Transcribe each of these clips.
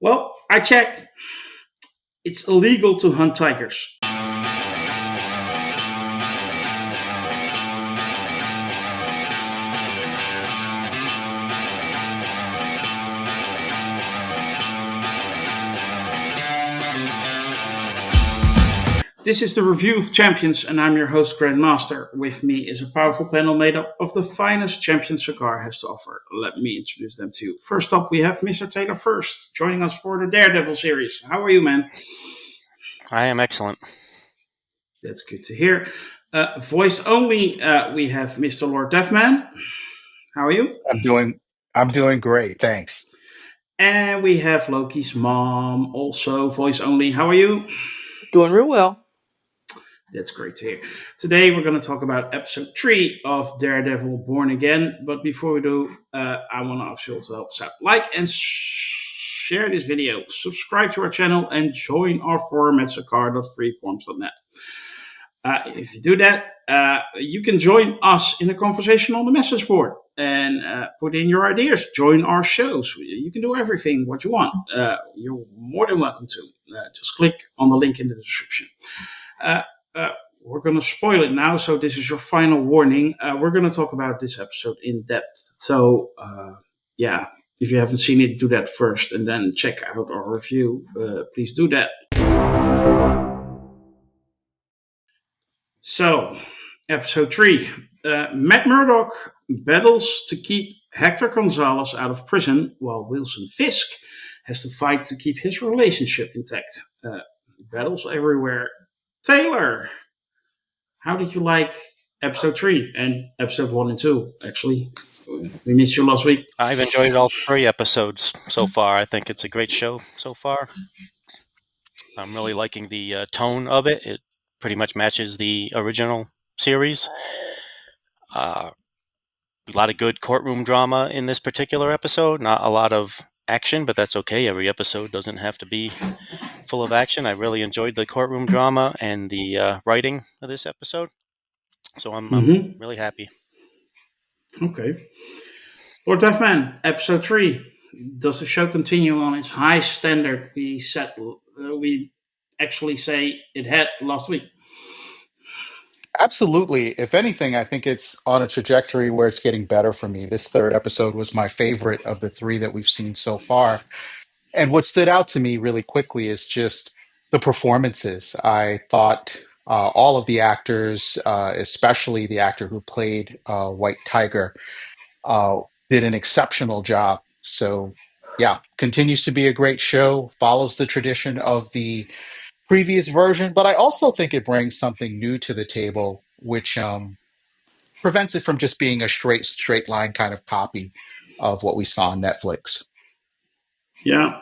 Well, I checked. It's illegal to hunt tigers. This is the Review of Champions, and I'm your host, Grandmaster. With me is a powerful panel made up of the finest champion cigar has to offer. Let me introduce them to you. First up, we have Mr. Taylor First, joining us for the Daredevil series. How are you, man? I am excellent. That's good to hear. Voice only, we have Mr. Lord Deathman. How are you? I'm doing I'm doing great, thanks. And we have Loki's mom, also voice only. How are you? Doing real well. That's great to hear. Today we're going to talk about episode 3 of Daredevil Born Again. But before we do, I want to ask you all to help us out. Like and share this video, subscribe to our channel, and join our forum at sacar.freeforms.net. If you do that, you can join us in a conversation on the message board and put in your ideas. Join our shows. You can do everything what you want. You're more than welcome to. Just click on the link in the description. Uh, we're going to spoil it now, so this is your final warning. We're going to talk about this episode in depth. So, yeah, if you haven't seen it, do that first and then check out our review. Please do that. So, episode 3. Matt Murdock battles to keep Hector Gonzalez out of prison, while Wilson Fisk has to fight to keep his relationship intact. Battles everywhere. Taylor, how did you like episode 3 and episode 1 and 2, actually? We missed you last week. I've enjoyed all 3 episodes so far. I think it's a great show so far. I'm really liking the tone of it. It pretty much matches the original series. A lot of good courtroom drama in this particular episode. Not a lot of action, but that's okay. Every episode doesn't have to be full of action. I really enjoyed the courtroom drama and the writing of this episode. So I'm really happy. Okay. Lord Deathman, episode 3. Does the show continue on its high standard we actually say it had last week? Absolutely. If anything, I think it's on a trajectory where it's getting better for me. This third episode was my favorite of the three that we've seen so far. And what stood out to me really quickly is just the performances. I thought all of the actors, especially the actor who played White Tiger, uh, did an exceptional job. So, yeah, continues to be a great show, follows the tradition of the previous version, but I also think it brings something new to the table, which prevents it from just being a straight line kind of copy of what we saw on Netflix. Yeah.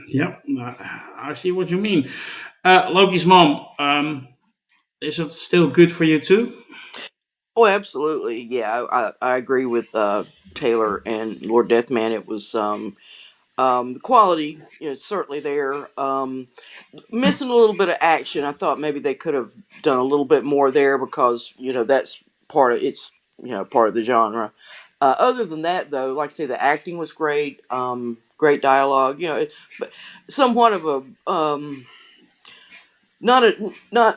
Yeah. I see what you mean. Loki's mom, is it still good for you too? Oh, absolutely. Yeah, I agree with Taylor and Lord Deathman. It was the quality, certainly there. Missing a little bit of action. I thought maybe they could have done a little bit more there because that's part of it's part of the genre. Other than that, though, like I say, the acting was great. Great dialogue. But somewhat of a not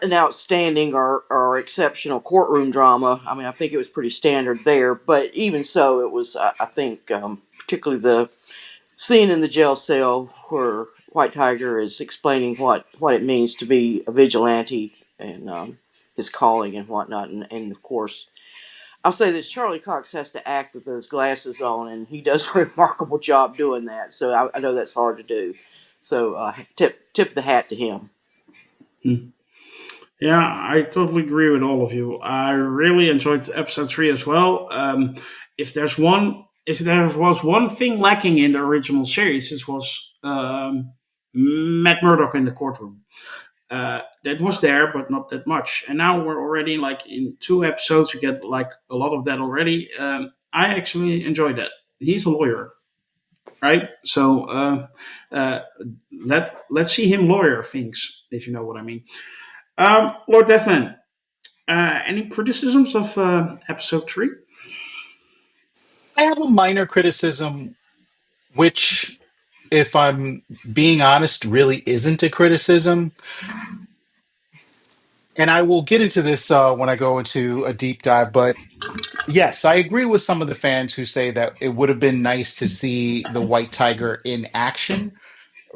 an outstanding or exceptional courtroom drama. I mean, I think it was pretty standard there, but even so, it was. I think particularly the scene in the jail cell where White Tiger is explaining what it means to be a vigilante and his calling and whatnot, and of course. I'll say this: Charlie Cox has to act with those glasses on, and he does a remarkable job doing that. So I know that's hard to do. So tip the hat to him. Hmm. Yeah, I totally agree with all of you. I really enjoyed episode 3 as well. If there was one thing lacking in the original series, it was Matt Murdock in the courtroom. That was there, but not that much. And now we're already like in 2 episodes. You get like a lot of that already. I actually enjoyed that. He's a lawyer, right? So uh, let's see him lawyer things, if you know what I mean. Lord Deathman, any criticisms of episode 3? I have a minor criticism, which if I'm being honest, really isn't a criticism. And I will get into this when I go into a deep dive. But yes, I agree with some of the fans who say that it would have been nice to see the White Tiger in action,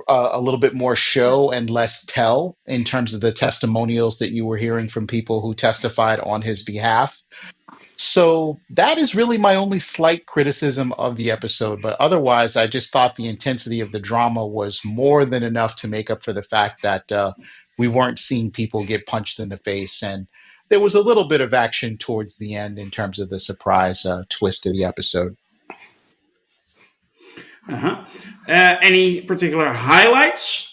a little bit more show and less tell in terms of the testimonials that you were hearing from people who testified on his behalf. So that is really my only slight criticism of the episode. But otherwise, I just thought the intensity of the drama was more than enough to make up for the fact that we weren't seeing people get punched in the face. And there was a little bit of action towards the end in terms of the surprise twist of the episode. Uh-huh. Any particular highlights?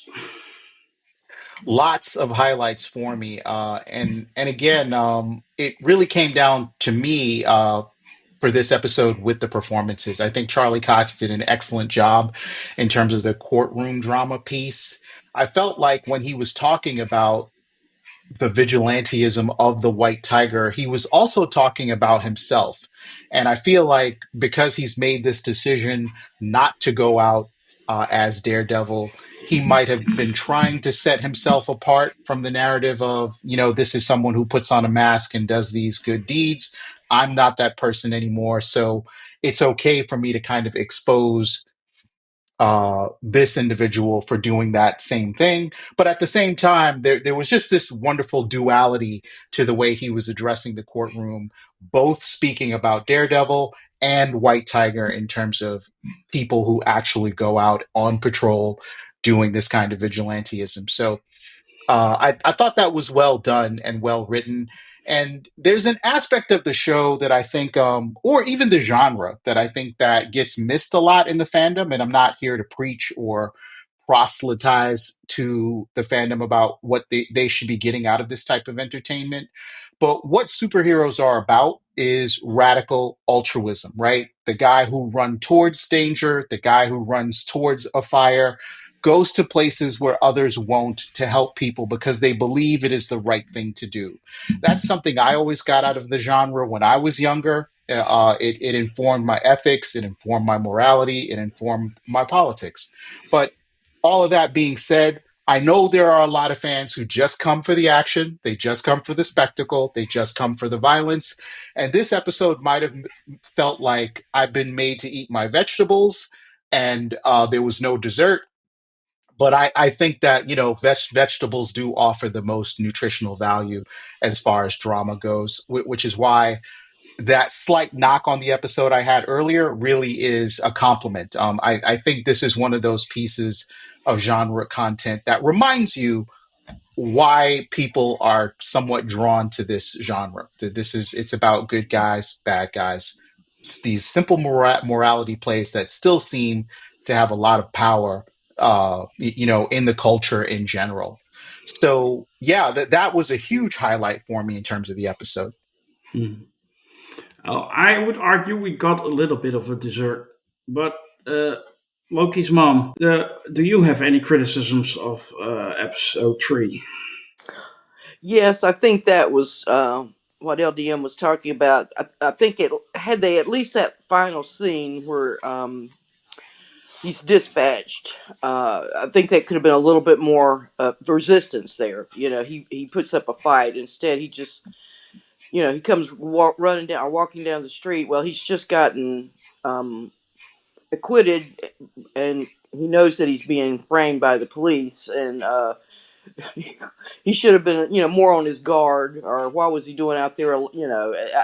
Lots of highlights for me, and again, it really came down to me for this episode with the performances. I think Charlie Cox did an excellent job in terms of the courtroom drama piece. I felt like when he was talking about the vigilantism of the White Tiger, he was also talking about himself. And I feel like because he's made this decision not to go out as Daredevil, he might have been trying to set himself apart from the narrative of, this is someone who puts on a mask and does these good deeds. I'm not that person anymore. So it's okay for me to kind of expose this individual for doing that same thing. But at the same time, there was just this wonderful duality to the way he was addressing the courtroom, both speaking about Daredevil and White Tiger in terms of people who actually go out on patrol doing this kind of vigilantism. So I thought that was well done and well written. And there's an aspect of the show that I think, or even the genre, that I think that gets missed a lot in the fandom. And I'm not here to preach or proselytize to the fandom about what they should be getting out of this type of entertainment. But what superheroes are about is radical altruism, right? The guy who runs towards danger, the guy who runs towards a fire, goes to places where others won't to help people because they believe it is the right thing to do. That's something I always got out of the genre when I was younger. It informed my ethics, it informed my morality, it informed my politics. But all of that being said, I know there are a lot of fans who just come for the action, they just come for the spectacle, they just come for the violence. And this episode might have felt like I've been made to eat my vegetables and there was no dessert. But I think that, vegetables do offer the most nutritional value as far as drama goes, which is why that slight knock on the episode I had earlier really is a compliment. I think this is one of those pieces of genre content that reminds you why people are somewhat drawn to this genre. It's about good guys, bad guys. It's these simple morality plays that still seem to have a lot of power, in the culture in general. So yeah, that was a huge highlight for me in terms of the episode. Hmm. I would argue we got a little bit of a dessert, but Loki's mom. Do you have any criticisms of episode 3? Yes, I think that was what LDM was talking about. I think it had they at least that final scene where he's dispatched. I think that could have been a little bit more resistance there. He puts up a fight. Instead, he just he comes running down or walking down the street. Well, he's just gotten um, acquitted, and he knows that he's being framed by the police, and he should have been more on his guard. Or what was he doing out there?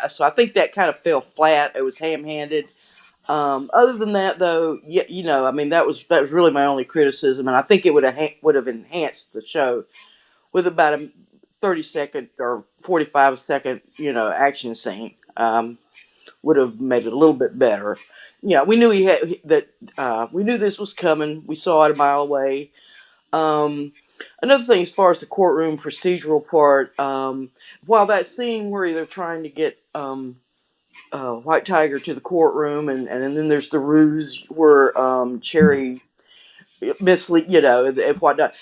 So I think that kind of fell flat. It was ham-handed. Other than that, though, yeah, I mean, that was really my only criticism, and I think it would have enhanced the show with about a 30-second or 45-second, action scene. Would have made it a little bit better. We knew he had that. We knew this was coming. We saw it a mile away. Um, Another thing, as far as the courtroom procedural part, while that scene where they're trying to get White Tiger to the courtroom, and then there's the ruse where Cherry mislead, and whatnot.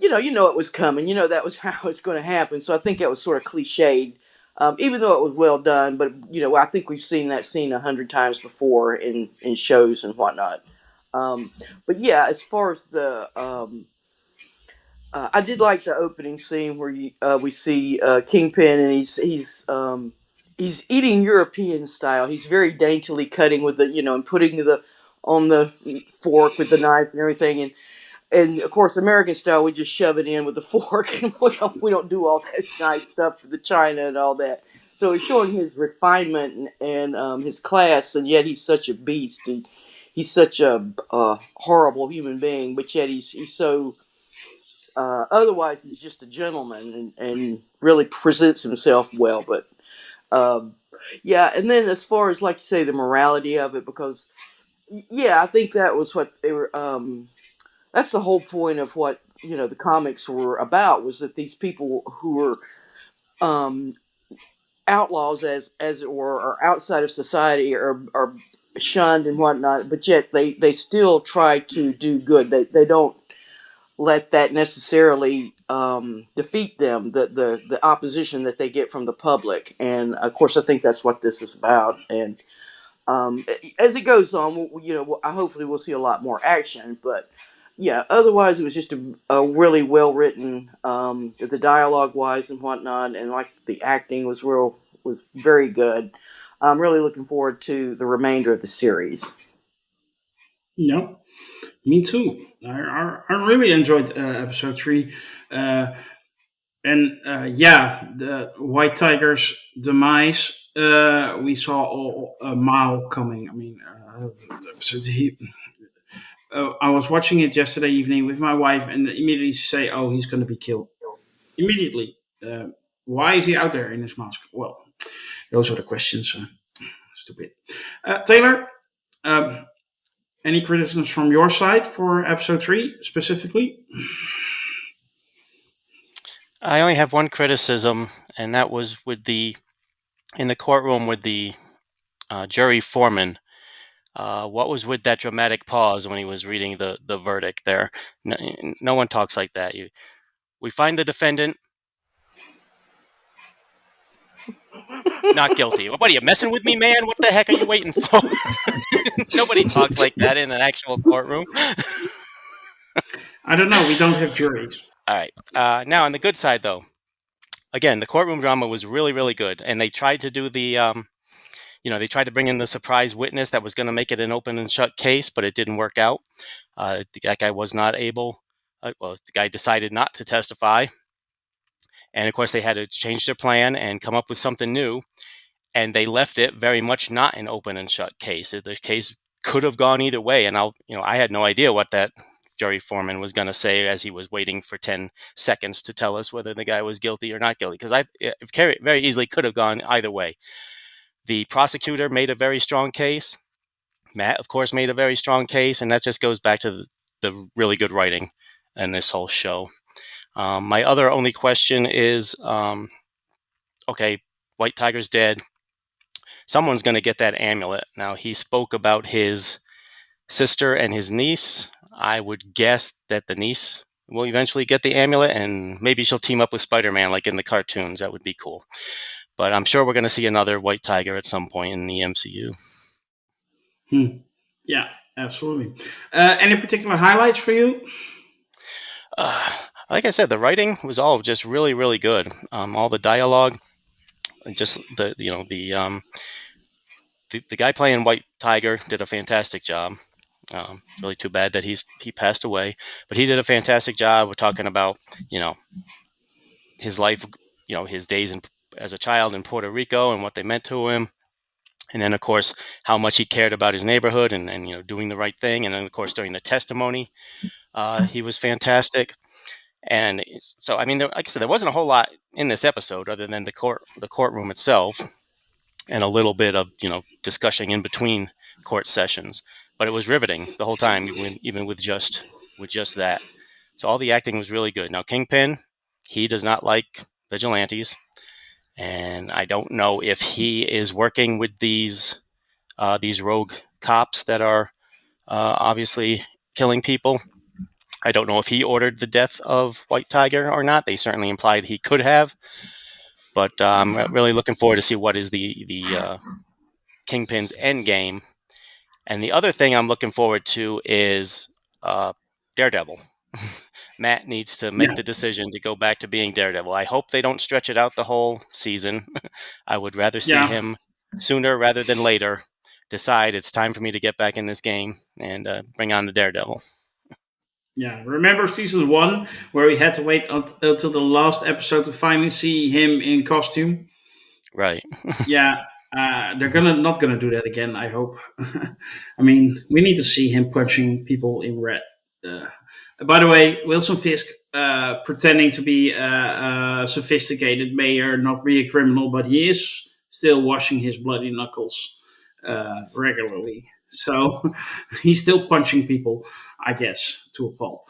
You know it was coming. That was how it's going to happen. So I think that was sort of cliched, even though it was well done. But I think we've seen that scene 100 times before in shows and whatnot. But yeah, as far as the I did like the opening scene where we see Kingpin, and he's eating European style. He's very daintily cutting with the and putting the on the fork with the knife and everything, and of course American style we just shove it in with the fork, and we don't do all that nice stuff for the China and all that. So he's showing his refinement and his class, and yet he's such a beast. He's such a horrible human being, but yet he's so otherwise, he's just a gentleman and really presents himself well. But um, yeah, and then as far as like you say, the morality of it, because yeah, I think that was what they were. That's the whole point of what the comics were about, was that these people who were um, outlaws, as it were, or outside of society, are shunned and whatnot, but yet they still try to do good. They don't let that necessarily defeat them, the opposition that they get from the public. And of course, I think that's what this is about. And as it goes on, I hopefully we'll see a lot more action. But yeah, otherwise, it was just a really well written, the dialogue wise and whatnot, and like the acting was very good. I'm really looking forward to the remainder of the series. No, me too. I really enjoyed episode 3. Uh, and yeah, the White Tiger's demise, we saw a mile coming. I mean, so I was watching it yesterday evening with my wife, and immediately say, "Oh, he's going to be killed." Immediately. Why is he out there in his mask? Well, those are the questions. Stupid. Taylor, um, any criticisms from your side for episode 3 specifically? I only have one criticism, and that was in the courtroom with the jury foreman. What was with that dramatic pause when he was reading the verdict there? No, no one talks like that. We find the defendant not guilty. What are you messing with me, man? What the heck are you waiting for? Nobody talks like that in an actual courtroom. I don't know. We don't have juries. All right. Now on the good side, though, again, the courtroom drama was really, really good, and they tried to do they tried to bring in the surprise witness that was going to make it an open and shut case, but it didn't work out. That guy was not able. Well, the guy decided not to testify, and of course they had to change their plan and come up with something new. And they left it very much not an open and shut case. The case could have gone either way, and I had no idea what that jury foreman was going to say as he was waiting for 10 seconds to tell us whether the guy was guilty or not guilty, because it very easily could have gone either way. The prosecutor made a very strong case. Matt, of course, made a very strong case, and that just goes back to the really good writing in this whole show. My other only question is, okay, White Tiger's dead. Someone's going to get that amulet. Now, he spoke about his sister and his niece. I would guess that the niece will eventually get the amulet, and maybe she'll team up with Spider-Man like in the cartoons. That would be cool. But I'm sure we're going to see another White Tiger at some point in the MCU. Yeah, absolutely. Any particular highlights for you? Like I said, the writing was all just really, really good. All the dialogue, just the guy playing White Tiger did a fantastic job. It's really too bad that he passed away, but he did a fantastic job. We're talking about his life, his days as a child in Puerto Rico and what they meant to him. And then, of course, how much he cared about his neighborhood and doing the right thing. And then, of course, during the testimony, he was fantastic. And so, I mean, like I said, there wasn't a whole lot in this episode other than the courtroom itself and a little bit of discussion in between court sessions. But it was riveting the whole time, even with just that. So all the acting was really good. Now, Kingpin, he does not like vigilantes, and I don't know if he is working with these rogue cops that are obviously killing people. I don't know if he ordered the death of White Tiger or not. They certainly implied he could have, but I'm really looking forward to see what is the Kingpin's end game. And the other thing I'm looking forward to is Daredevil. Matt needs to make Yeah, the decision to go back to being Daredevil. I hope they don't stretch it out the whole season. I would rather see yeah, him sooner rather than later decide it's time for me to get back in this game and bring on the Daredevil. yeah. Remember season one where we had to wait until the last episode to finally see him in costume? Right. Yeah, they're gonna not gonna do that again. I hope. I mean, we need to see him punching people in red. Uh, by the way, Wilson Fisk pretending to be a sophisticated mayor, not be a criminal, but he is still washing his bloody knuckles regularly. So he's still punching people, I guess, to a pulp.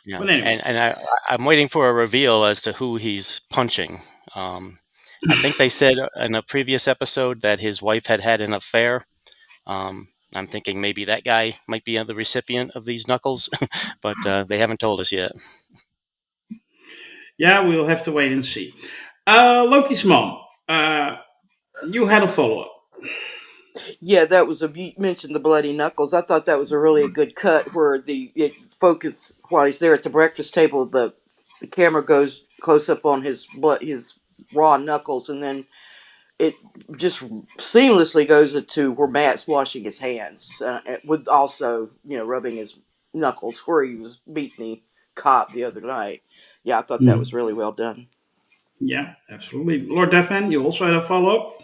Yeah. But anyway, I'm waiting for a reveal as to who he's punching. Um, I think they said in a previous episode that his wife had an affair. I'm thinking maybe that guy might be the recipient of these knuckles, but they haven't told us yet. yeah, we'll have to wait and see. Loki's mom. You had a follow up. Yeah, that was a you mentioned the bloody knuckles. I thought that was a really a good cut where the it focus while he's there at the breakfast table. The camera goes close up on his raw knuckles, and then it just seamlessly goes into where Matt's washing his hands, with also rubbing his knuckles where he was beating the cop the other night. Yeah, I thought that was Mm. really well done. Yeah, absolutely. Lord Deathman, you also had a follow up?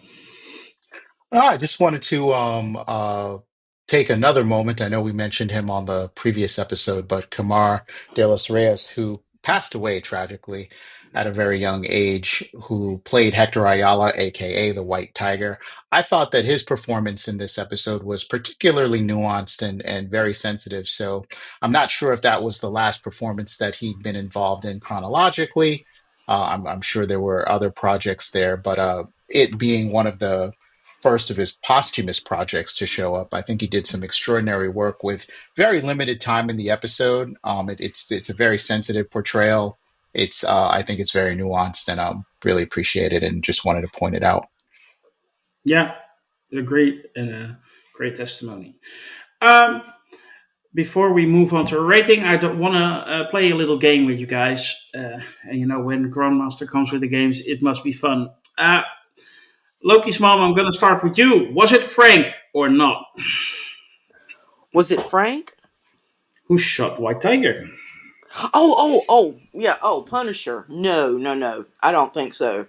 I just wanted to take another moment. I know we mentioned him on the previous episode, but Kamar de los Reyes, who passed away tragically at a very young age, who played Hector Ayala, aka the White Tiger. I thought that his performance in this episode was particularly nuanced and very sensitive. So I'm not sure if that was the last performance that he'd been involved in chronologically. I'm sure there were other projects there, but it being one of the first of his posthumous projects to show up. I think he did some extraordinary work with very limited time in the episode. It's a very sensitive portrayal. It's I think it's very nuanced, and really appreciate it, and just wanted to point it out. Yeah, agreed, and a great testimony. Um, Before we move on to a rating, I don't want to play a little game with you guys. And when Grandmaster comes with the games, it must be fun. Loki's mom, I'm going to start with you. Was it Frank or not? Was it Frank? Who shot White Tiger? Yeah. Oh, Punisher. No, no, no. I don't think so.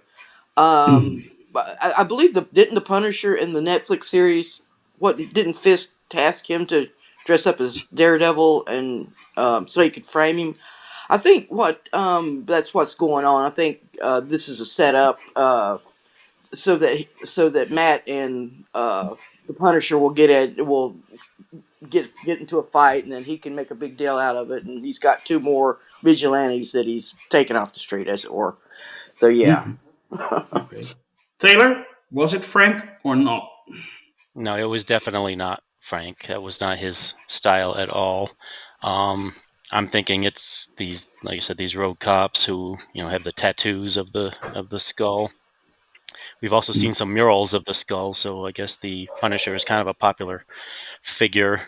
Mhm. But I believe didn't the Punisher in the Netflix series, what didn't Fisk task him to dress up as Daredevil and so he could frame him? I think that's what's going on. I think this is a setup so that Matt and the Punisher will get into a fight, and then he can make a big deal out of it. And he's got two more vigilantes that he's taken off the street, as it were. So yeah. Mhm. Okay. Taylor, was it Frank or not? No, it was definitely not Frank. That was not his style at all. I'm thinking it's these, like I said, these rogue cops who have the tattoos of the skull. We've also seen some murals of the skull, so I guess the Punisher is kind of a popular figure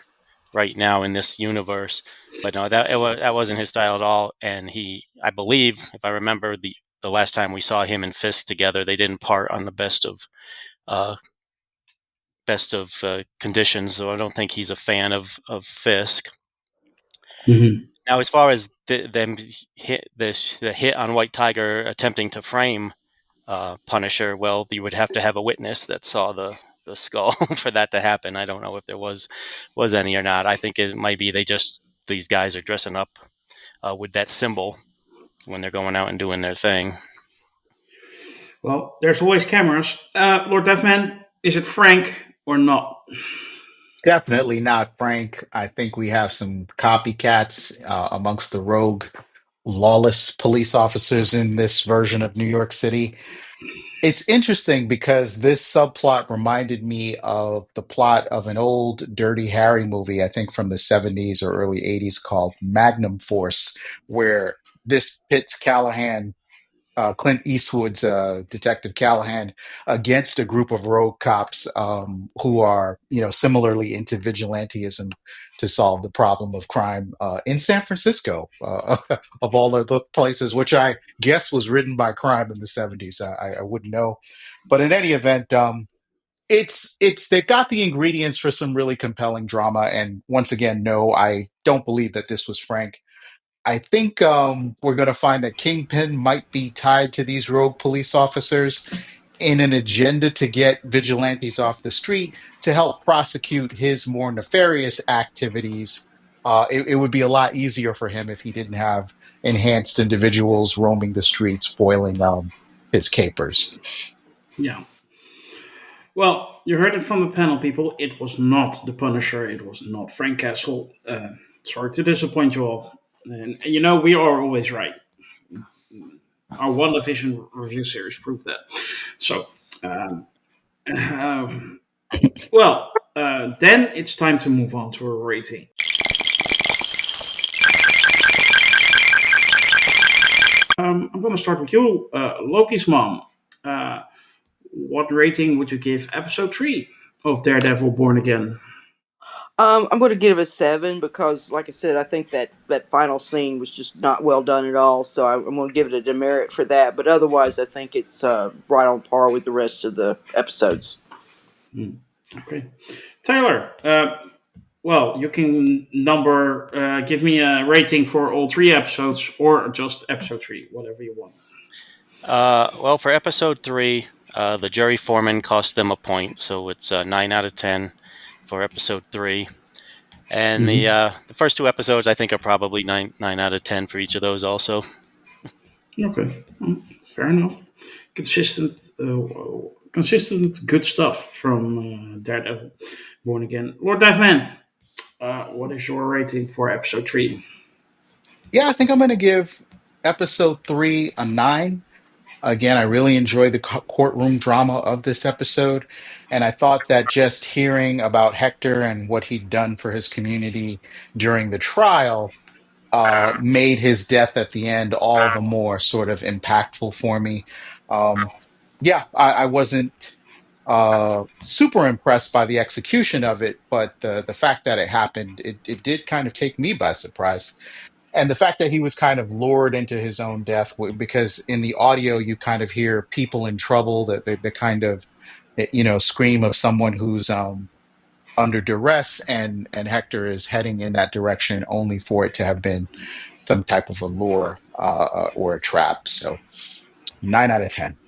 right now in this universe. But no, that wasn't his style at all. And I believe, if I remember the last time we saw him and Fisk together, they didn't part on the uh, best of conditions. So I don't think he's a fan of Fisk. Mhm. Now, as far as them the hit on White Tiger attempting to frame Punisher, well, you would have to have a witness that saw the skull for that to happen. I don't know if there was any or not. I think it might be these guys are dressing up with that symbol when they're going out and doing their thing. Well, there's always cameras. Lord Deathman, is it Frank or not? Definitely not Frank. I think we have some copycats amongst the rogue, lawless police officers in this version of New York City. It's interesting because this subplot reminded me of the plot of an old Dirty Harry movie, I think from the 70s or early 80s, called Magnum Force, where this pits Callahan Clint Eastwood's Detective Callahan against a group of rogue cops who are, similarly into vigilantism to solve the problem of crime in San Francisco, of all of the places, which I guess was written by crime in the 70s. I wouldn't know, but in any event, it's they've got the ingredients for some really compelling drama. And once again, no, I don't believe that this was Frank. I think we're going to find that Kingpin might be tied to these rogue police officers in an agenda to get vigilantes off the street to help prosecute his more nefarious activities. It would be a lot easier for him if he didn't have enhanced individuals roaming the streets, foiling his capers. Yeah. Well, you heard it from the panel, people. It was not the Punisher. It was not Frank Castle. Sorry to disappoint you all. And we are always right. Our One Division review series proved that. So, um, um, then it's time to move on to a rating. I'm going to start with you, Lokismom. Uh, what rating would you give episode 3 of Daredevil Born Again? I'm going to give it a 7 because, like I said, I think that final scene was just not well done at all. So I'm going to give it a demerit for that. But otherwise, I think it's right on par with the rest of the episodes. Okay. Taylor, you can give me a rating for all 3 episodes or just episode 3, whatever you want. Well, for episode 3, the jury foreman cost them a point, so it's 9 out of 10 for episode 3. And the first 2 episodes, I think, are probably 9 out of 10 for each of those also. Okay, fair enough. Consistent, good stuff from Daredevil Born Again. Lord Deathman, what is your rating for episode 3? Yeah, I think I'm going to give episode 3 a 9. Again, I really enjoyed the courtroom drama of this episode. And I thought that just hearing about Hector and what he'd done for his community during the trial made his death at the end all the more sort of impactful for me. Um, yeah, I wasn't super impressed by the execution of it, but the fact that it happened, it did kind of take me by surprise. And the fact that he was kind of lured into his own death, because in the audio you kind of hear people in trouble, that the kind of scream of someone who's under duress, and Hector is heading in that direction, only for it to have been some type of a lure or a trap. So 9 out of 10.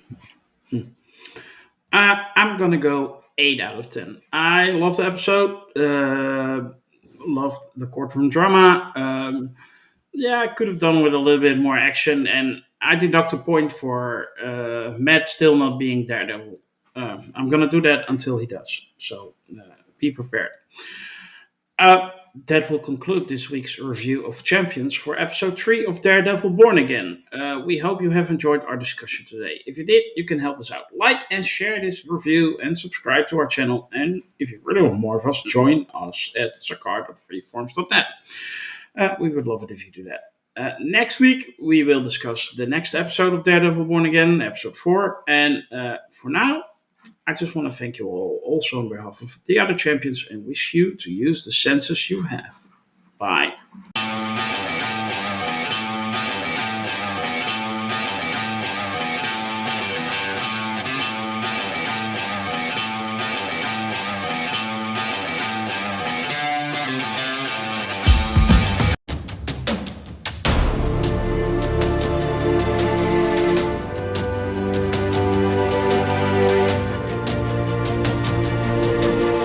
I'm gonna go 8 out of 10. I loved the episode. Loved the courtroom drama. I could have done with a little bit more action, and I deduct a point for Matt still not being Daredevil. I'm gonna do that until he does. So be prepared. That will conclude this week's review of Champions for episode 3 of Daredevil Born Again. We hope you have enjoyed our discussion today. If you did, you can help us out. Like and share this review and subscribe to our channel. And if you really want more of us, join us at sakard.freeforms.net. We would love it if you do that. Next week, we will discuss the next episode of Daredevil Born Again, episode 4. And for now, I just want to thank you all, also on behalf of the other champions, and wish you to use the senses you have. Bye.